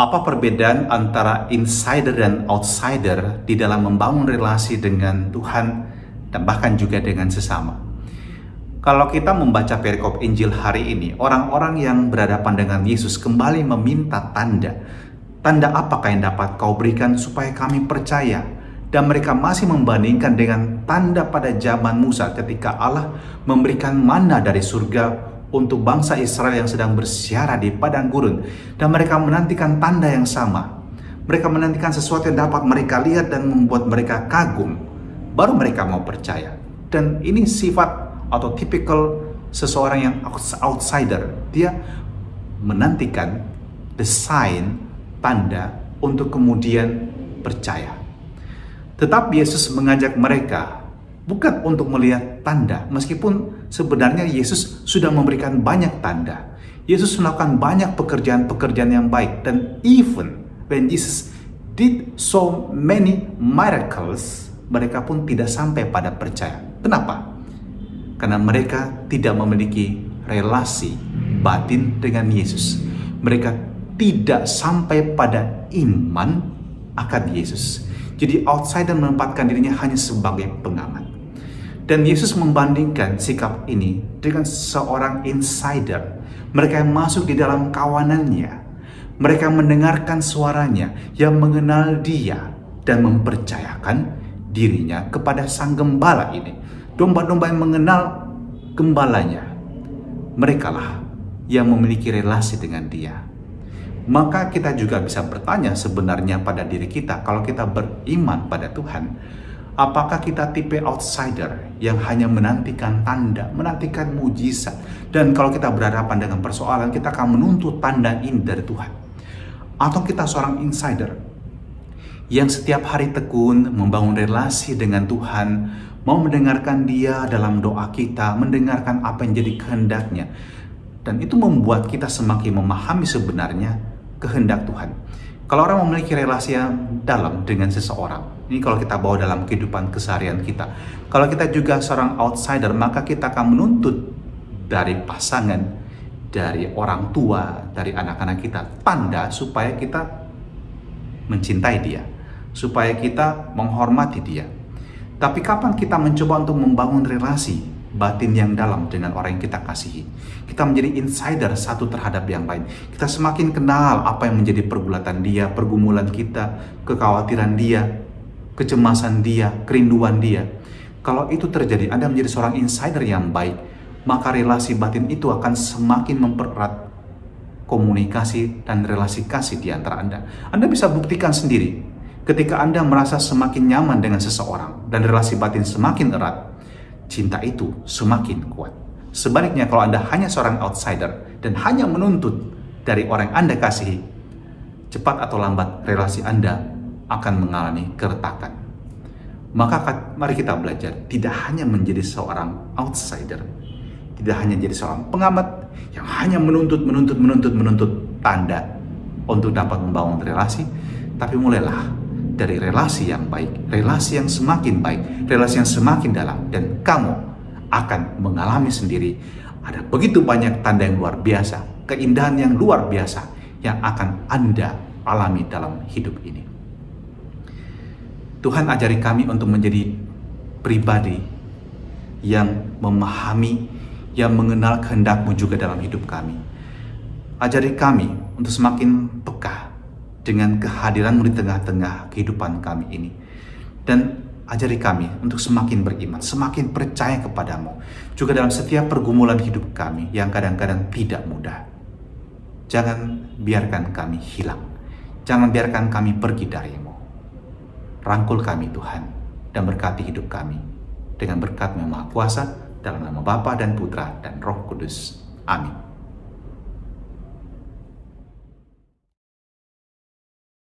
Apa perbedaan antara insider dan outsider di dalam membangun relasi dengan Tuhan dan bahkan juga dengan sesama? Kalau kita membaca perikop Injil hari ini, orang-orang yang berhadapan dengan Yesus kembali meminta tanda. Tanda apakah yang dapat kau berikan supaya kami percaya? Dan mereka masih membandingkan dengan tanda pada zaman Musa ketika Allah memberikan manna dari surga untuk bangsa Israel yang sedang bersiara di padang gurun, dan mereka menantikan tanda yang sama. Mereka menantikan sesuatu yang dapat mereka lihat dan membuat mereka kagum, baru mereka mau percaya. Dan ini sifat atau tipikal seseorang yang outsider. Dia menantikan the sign, tanda, untuk kemudian percaya. Tetapi Yesus mengajak mereka bukan untuk melihat tanda, meskipun sebenarnya Yesus sudah memberikan banyak tanda. Yesus melakukan banyak pekerjaan-pekerjaan yang baik, dan even when Jesus did so many miracles, mereka pun tidak sampai pada percaya. Kenapa? Karena mereka tidak memiliki relasi batin dengan Yesus. Mereka tidak sampai pada iman akan Yesus. Jadi outsider menempatkan dirinya hanya sebagai pengamat. Dan Yesus membandingkan sikap ini dengan seorang insider. Mereka yang masuk di dalam kawanannya. Mereka mendengarkan suaranya, yang mengenal dia dan mempercayakan dirinya kepada sang gembala ini. Domba-domba yang mengenal gembalanya. Merekalah yang memiliki relasi dengan dia. Maka kita juga bisa bertanya sebenarnya pada diri kita, kalau kita beriman pada Tuhan, apakah kita tipe outsider yang hanya menantikan tanda, menantikan mujizat, dan kalau kita berhadapan dengan persoalan, kita akan menuntut tanda ini dari Tuhan? Atau kita seorang insider yang setiap hari tekun membangun relasi dengan Tuhan, mau mendengarkan dia dalam doa kita, mendengarkan apa yang jadi kehendaknya, dan itu membuat kita semakin memahami sebenarnya kehendak Tuhan. Kalau orang memiliki relasi yang dalam dengan seseorang, ini kalau kita bawa dalam kehidupan keseharian kita, kalau kita juga seorang outsider, maka kita akan menuntut dari pasangan, dari orang tua, dari anak-anak kita, tanda supaya kita mencintai dia, supaya kita menghormati dia. Tapi kapan kita mencoba untuk membangun relasi batin yang dalam dengan orang yang kita kasihi? Kita menjadi insider satu terhadap yang lain. Kita semakin kenal apa yang menjadi pergulatan dia, pergumulan kita, kekhawatiran dia, kecemasan dia, kerinduan dia. Kalau itu terjadi, Anda menjadi seorang insider yang baik, maka relasi batin itu akan semakin mempererat komunikasi dan relasi kasih di antara Anda. Anda bisa buktikan sendiri, ketika Anda merasa semakin nyaman dengan seseorang dan relasi batin semakin erat, cinta itu semakin kuat. Sebaliknya, kalau Anda hanya seorang outsider dan hanya menuntut dari orang yang Anda kasihi, cepat atau lambat relasi Anda akan mengalami keretakan. Maka mari kita belajar tidak hanya menjadi seorang outsider, tidak hanya jadi seorang pengamat yang hanya menuntut tanda untuk dapat membangun relasi, tapi mulailah dari relasi yang baik, relasi yang semakin baik, relasi yang semakin dalam, dan kamu akan mengalami sendiri ada begitu banyak tanda yang luar biasa, keindahan yang luar biasa yang akan Anda alami dalam hidup ini. Tuhan ajari kami untuk menjadi pribadi yang memahami, yang mengenal kehendak-Mu juga dalam hidup kami. Ajari kami untuk semakin peka dengan kehadiran-Mu di tengah-tengah kehidupan kami ini. Dan ajari kami untuk semakin beriman, semakin percaya kepada-Mu, juga dalam setiap pergumulan hidup kami yang kadang-kadang tidak mudah. Jangan biarkan kami hilang. Jangan biarkan kami pergi dari-Mu. Rangkul kami Tuhan, dan berkati hidup kami dengan berkat-Mu yang Maha Kuasa, dalam nama Bapa dan Putra dan Roh Kudus. Amin.